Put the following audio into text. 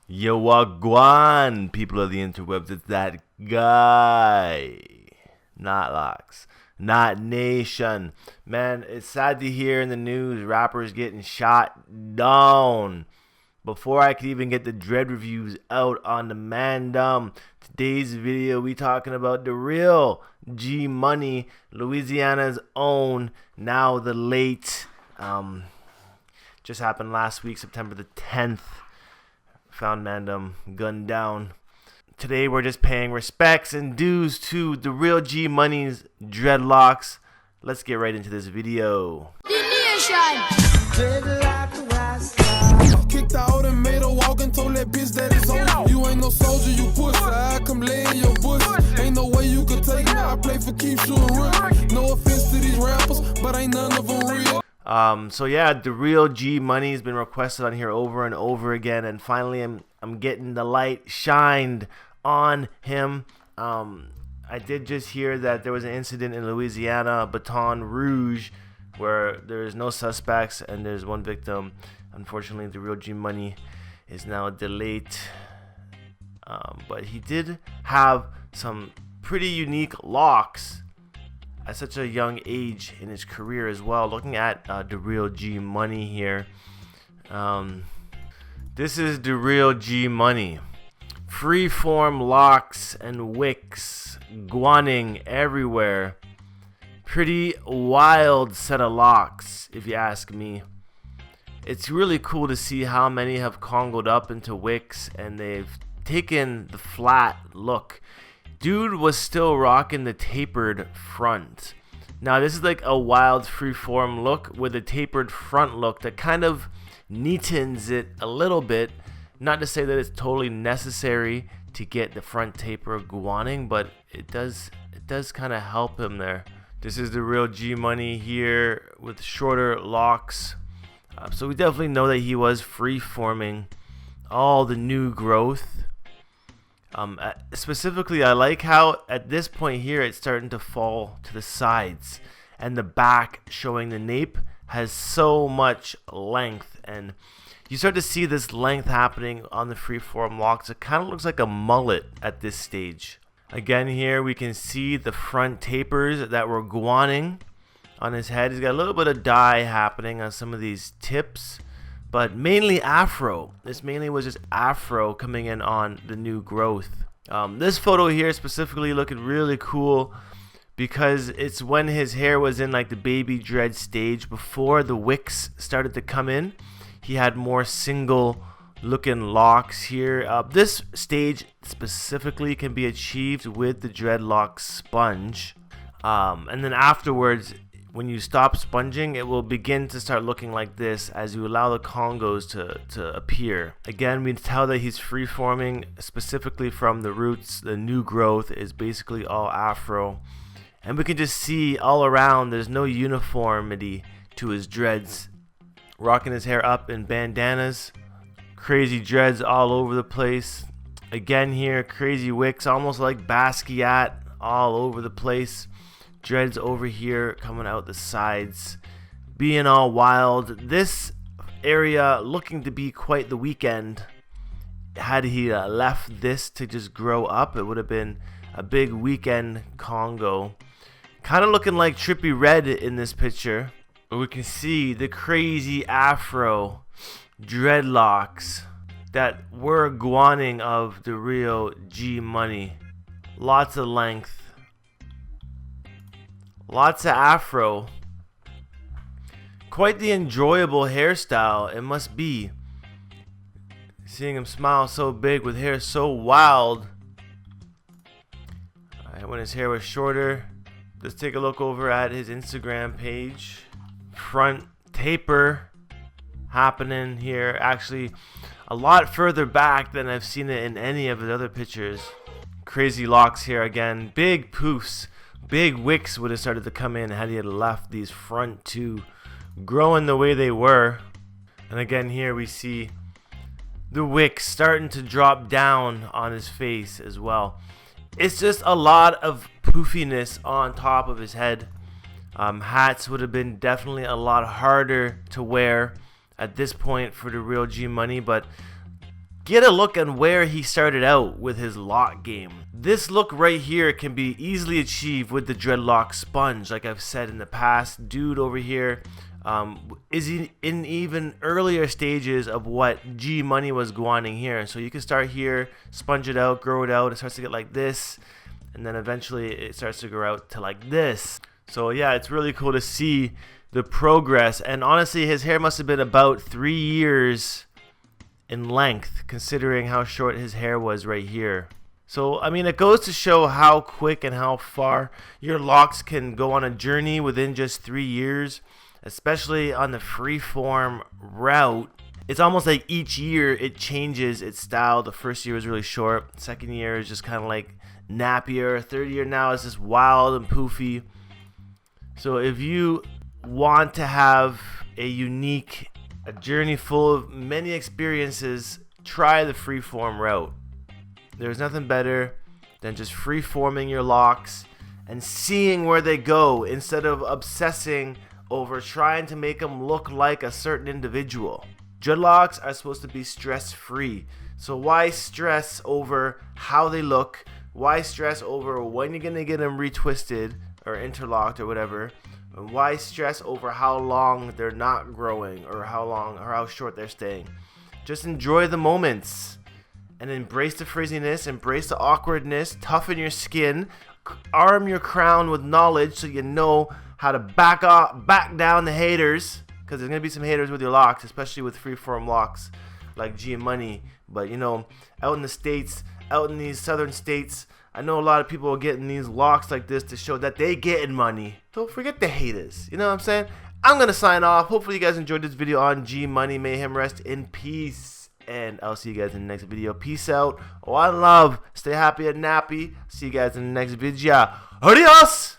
Yo, wagwan, people of the interwebs, it's that guy. Knotlocks. Not Nation. Man, it's sad to hear in the news rappers getting shot down. Before I could even get the Dread reviews out on the Mandem, today's video we talking about the real G Money, Louisiana's own, now the late, just happened last week, September the 10th. Found Mandem gunned down. Today we're just paying respects and dues to the real G Money's Dreadlocks. Let's get right into this video. Kicked out and made a walk and told that bitch that it's on. You ain't no soldier, you pussy. I come lay in your bush. Ain't no way you could take me. I play for keep shooting real. No offense to these rappers, but ain't none of them real. So yeah, the real G Money has been requested on here over and over again, and finally I'm getting the light shined on him. I did just hear that there was an incident in Louisiana, Baton Rouge, where there's no suspects and there's one victim. Unfortunately, the real G Money is now delayed, but he did have some pretty unique locks at such a young age in his career as well. Looking at the real G Money here, this is the real G Money. Freeform locks and wicks guaning everywhere. Pretty wild set of locks, if you ask me. It's really cool to see how many have congoed up into wicks and they've taken the flat look. Dude was still rocking the tapered front. Now this is like a wild freeform look with a tapered front look that kind of neatens it a little bit. Not to say that it's totally necessary to get the front taper guaning, but it does kind of help him there. This is the real G Money here with shorter locks. So we definitely know that he was freeforming all the new growth. Specifically, I like how at this point here it's starting to fall to the sides, and the back showing the nape has so much length, and you start to see this length happening on the freeform locks. It kind of looks like a mullet at this stage. Again, here we can see the front tapers that were guaning on his head. He's got a little bit of dye happening on some of these tips, but mainly afro. This mainly was just afro coming in on the new growth. This photo here specifically looking really cool because it's when his hair was in like the baby dread stage before the wicks started to come in. He had more single looking locks here. This stage specifically can be achieved with the Dreadlocks sponge, and then afterwards, when you stop sponging, it will begin to start looking like this as you allow the congos to appear. Again, we tell that he's freeforming specifically from the roots. The new growth is basically all afro, and we can just see all around there's no uniformity to his dreads. Rocking his hair up in bandanas, crazy dreads all over the place. Again here, crazy wicks, almost like Basquiat all over the place. Dreads over here coming out the sides, being all wild. This area looking to be quite the weekend. Had he left this to just grow up, it would have been a big weekend Congo. Kind of looking like Trippy Red in this picture. But we can see the crazy afro dreadlocks that were guaning of the real G Money. Lots of length. Lots of afro. Quite the enjoyable hairstyle it must be. Seeing him smile so big with hair so wild. When his hair was shorter. Let's take a look over at his Instagram page. Front taper happening here. Actually, a lot further back than I've seen it in any of the other pictures. Crazy locks here again. Big poofs. Big wicks would have started to come in had he had left these front two growing the way they were. And again here we see the wicks starting to drop down on his face as well. It's just a lot of poofiness on top of his head. Hats would have been definitely a lot harder to wear at this point for the real G Money, but get a look on where he started out with his lock game. This look right here can be easily achieved with the Dreadlock sponge. Like I've said in the past, dude over here is in even earlier stages of what G Money was wanting here. So you can start here, sponge it out, grow it out. It starts to get like this, and then eventually it starts to grow out to like this. So yeah, it's really cool to see the progress. And honestly, his hair must have been about 3 years in length, considering how short his hair was right here. So I mean, it goes to show how quick and how far your locks can go on a journey within just 3 years, especially on the Freeform route. It's almost like each year it changes its style. The first year was really short, second year is just kind of like nappier, third year now is just wild and poofy. So if you want to have a journey full of many experiences, try the Freeform route. There's nothing better than just freeforming your locks and seeing where they go instead of obsessing over trying to make them look like a certain individual. Dreadlocks are supposed to be stress-free, so why stress over how they look? Why stress over when you're gonna get them retwisted or interlocked or whatever? And why stress over how long they're not growing or how short they're staying? Just enjoy the moments and embrace the frizziness, embrace the awkwardness, toughen your skin, arm your crown with knowledge so you know how to back down the haters, because there's gonna be some haters with your locks, especially with freeform locks like G Money. But you know, out in the States, out in these southern states, I know a lot of people are getting these locks like this to show that they getting money. Don't forget the haters. You know what I'm saying? I'm gonna sign off. Hopefully you guys enjoyed this video on G Money. May him rest in peace. And I'll see you guys in the next video. Peace out. One love. Stay happy and nappy. See you guys in the next video. Adios!